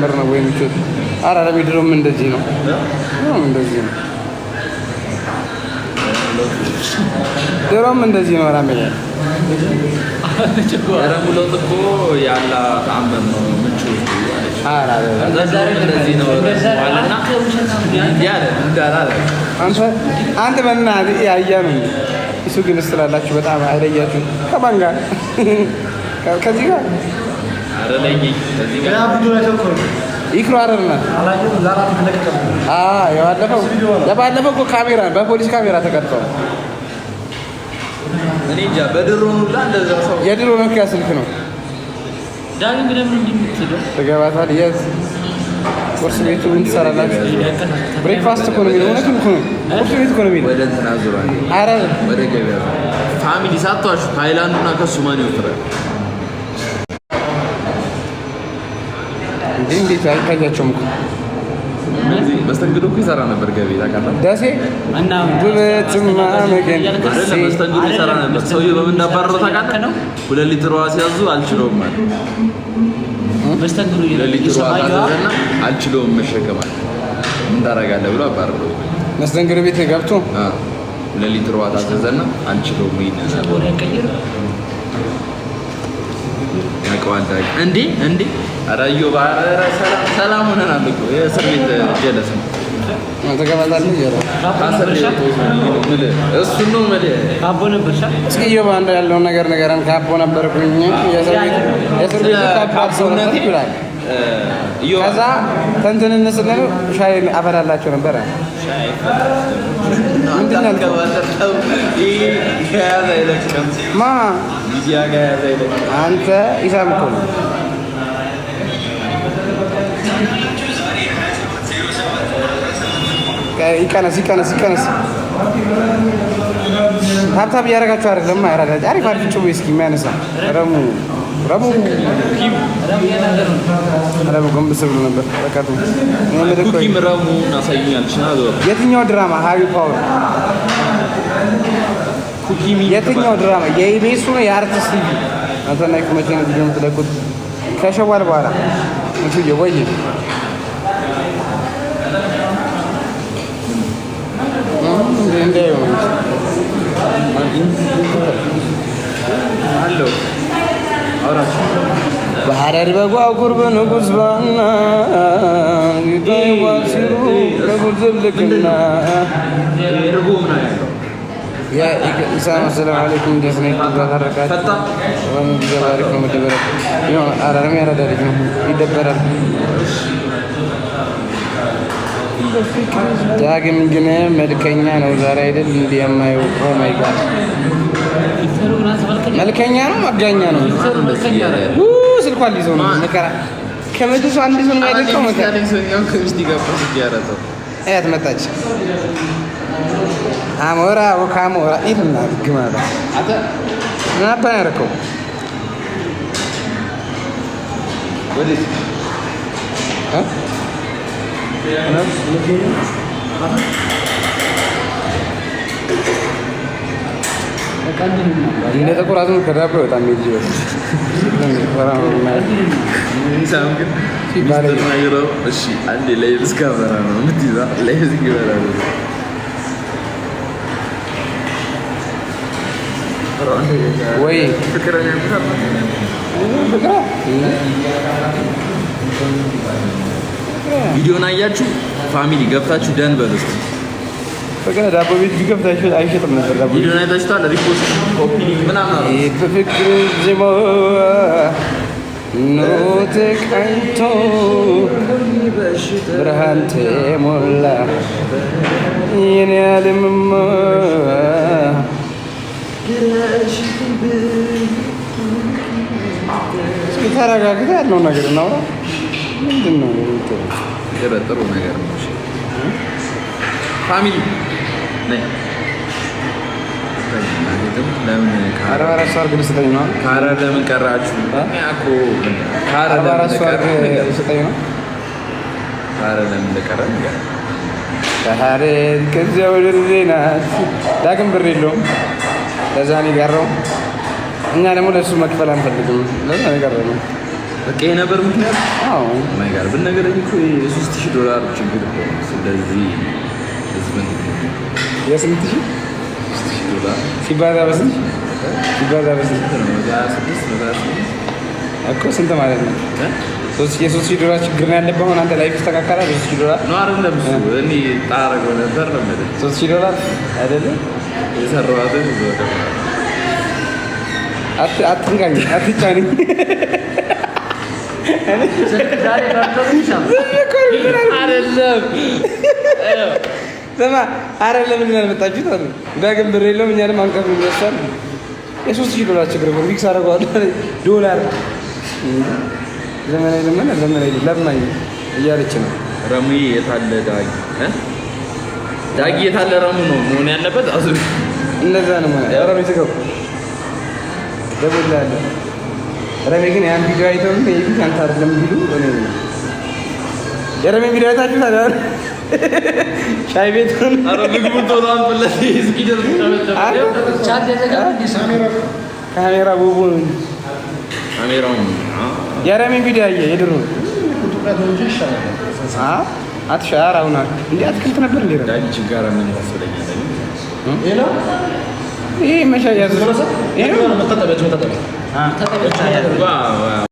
ምርነ ወይ ምቾት አራ ለሚድሮም እንደዚህ ነው እንደዚህ ነው ድሮም እንደዚህ ነው አራሜ ረሙሎት እኮ ያላ ተአምር ነው ምቾት አራ እንደዚህ ነው ዋለና ያለ እንዳላለ አንተ በእናትህ ያያ ነው እሱ ግን ስላላችሁ በጣም አይለያችሁ ከማን ጋር ከዚህ ጋር አረለኝ ከዚህ ጋር ይክሩ አረና ያባለፈው እኮ ካሜራ በፖሊስ ካሜራ ተቀርጸው እኔ እንጃ በድሮን ሁላ እንደዛ ሰው የድሮን ነው ያስልክ ነው ዳግም ግን ምን እንደምትደው ተገባታል የት ቁርስ ቤቱ ምን ትሰራላችሁ ብሬክፋስት እኮ ነው የሚለው እውነቱን እኮ ነው ቁርስ ቤት እኮ ነው የሚለው ወደ እንትና ዙሯል አረ ወደ ገበያ ፋሚሊ ሳትዋሹ ታይላንድና ከሱ ማን ይወጥራል እንዴት አይታያቸውም እኮ መስተንግዶ እኮ ይሰራ ነበር ገበያ ታውቃለህ ደሴ እና ጉበትማ መገን መስተንግዶ ይሰራ ነበር ሰውዬው በምን እንዳባረረው ታውቃለህ 2 ሊትር ውሃ ሲያዙ አልችለውም ማለት መስተንግዶ 2 ሊትር ውሃ ታዘዘና አልችለውም መሸከም አለ ምን ታደርጋለህ ብሎ አባረረው መስተንግዶ ቤት ገብቶ 2 ሊትር ውሃ ታዘዘና አልችለውም ይነሳ ያቀዋልታ እንዴ አራዮ ባራ ሰላም ሆነናል እኮ የእስር ቤት ጀለስ ነው ተገባታለህ ይያራ እሱ ነው ማለት ካቦ ነበርሻ እስኪ የባንዳ ያለው ነገር ነገራን ካቦ ነበርኩኝ የእስር ቤት ካቦ ሰው ነበር ይላል ከዛ ተንተነነስነ ሻይ አፈላላቸው ነበር ሻይ ምንድነው ከወጣው ያዛ ይለቀም ማ ዲያጋ ያዛ ይለቀም አንተ ይሳምኩ ይቀነስ ታብታብ ያረጋችሁ አይደለም አይራዳ አሪፍ ጭው እስኪ የሚያነሳ ረሙ ጎንበስ ብሎ ነበር በቃቱ ኩኪም ረሙ እናሳዩኛል ቻሎ የትኛው ድራማ ሃሪ ፓወር ኩኪም የትኛው ድራማ የኢቢኤስ ነው የአርቲስት ቲቪ አንተና ይከመቼ ነው ቪዲዮ የምትለቁት ከሸዋል በኋላ እንት ይወይ አሎ አውራሽ ባህር በጓው ቁርብ ንጉስ ባና ይደዋሲሩ ለጉልልክና ይርጉምና ያ ሰላም አለይኩም ደስነ ተባረካት ፈታ ወን ተባረክ ነው ተባረክ ይሁን አራራም ያራዳልኝ ይደበራል ዳግም ግን መልከኛ ነው ዛሬ አይደል እንደማየው ኦ ማይ ጋድ መልከኛ ነው መጋኛ ነው ስልኳን ሊዞ ነው መከራ ከመድሱ አንድ ሰው ነው አይደል መከራ ሰውኛው ከሚስት ይጋባስ ይያራተው አያት መጣች አሞራ ወካሞራ ይልና ግማዳ አታ ናባ ያረከው ወዲህ እንደ ጥቁር አዝሙድ ከዳቦ በጣም ይጅበል እሺ አንዴ ላይ እስከበራ ነው ምትይዛ ላይ እዚህ ይበላል ወይ ፍቅረኛ ቪዲዮን አያችሁ ፋሚሊ ገብታችሁ ደን በሉት በቃ ዳቦ ቤት ቢገብታችሁ አይሸጥም ነበር ዳቦ ቪዲዮን አይታችኋል ሪፖስት ኮፒ ምናምን ነው ፍቅር ዜማ ኖት ቀንቶ ብርሃን ተሞላ የኔ ዓለምማ እስኪ ተረጋግተህ ያለው ነገር ነው ምንድን ነው ጥሩ ነገር ነው ፋሚሊ ነይ ለምን ካራራ ሷር ግን ስተኝ ነው ካራራ ለምን ቀራችሁ ያኮ ካራራ ሷር ስተኝ ነው ካራራ ለምን ለቀረ ነገር ካራራ ከዚያው ለዜና ዳግም ብር የለውም ለዛ ነው ያጋራው እኛ ደግሞ ለሱ መክፈል አንፈልግም ለዛ ነው ያጋራው በቃ የነበር ምክንያት አዎ ማይ ጋር ብነገረኝ እኮ $3000 ችግር እኮ ስለዚህ ህዝብን የስንት ሺህ $6000 ሲባዛ በስንት እኮ ስንት ማለት ነው? $3000 ችግር ነው ያለብህ። አሁን አንተ ላይ ይስተካከላል። $3000 ነው አይደለም? እሱ እኔ ጣረገው ነበር ነው ማለት $3000 አይደለም የሰራዋትን አትንጋኝ አትጫኝ አይደለም ምን ያልመጣችሁት አሉ ዳግም ብር የለውም እኛ ደግሞ አንቀፍ ይወሳል። $3000 ችግር ነው ፊክስ አደረገዋለሁ ዶላር ዘመናዊ ለማኝ እያለች ነው። ረሙዬ የታለ ዳጊ የታለ ረሙ ነው መሆን ያለበት። አዙ እንደዛ ነው ማለት ረሙ ይተከው ደውላለሁ። ረሜ ግን ያን ቪዲዮ አይተው ነው ይሄን አንተ አይደለም ቢሉ እኔ የረሜ ቪዲዮ አይታችሁ ታዲያ ሻይ ቤት አረ ምግቡ ቶሎን ብለህ እስኪደር ቻት ያዘጋው ካሜራ ቦቦ ካሜራው የረሜ ቪዲዮ አየ የድሮ አትሻራውና እንዴ አትክልት ነበር እንዴ ዳኒ ችጋራ ምን ታስፈልጋለህ? ይሄ መሻያ ይሄ ነው መጣጣበች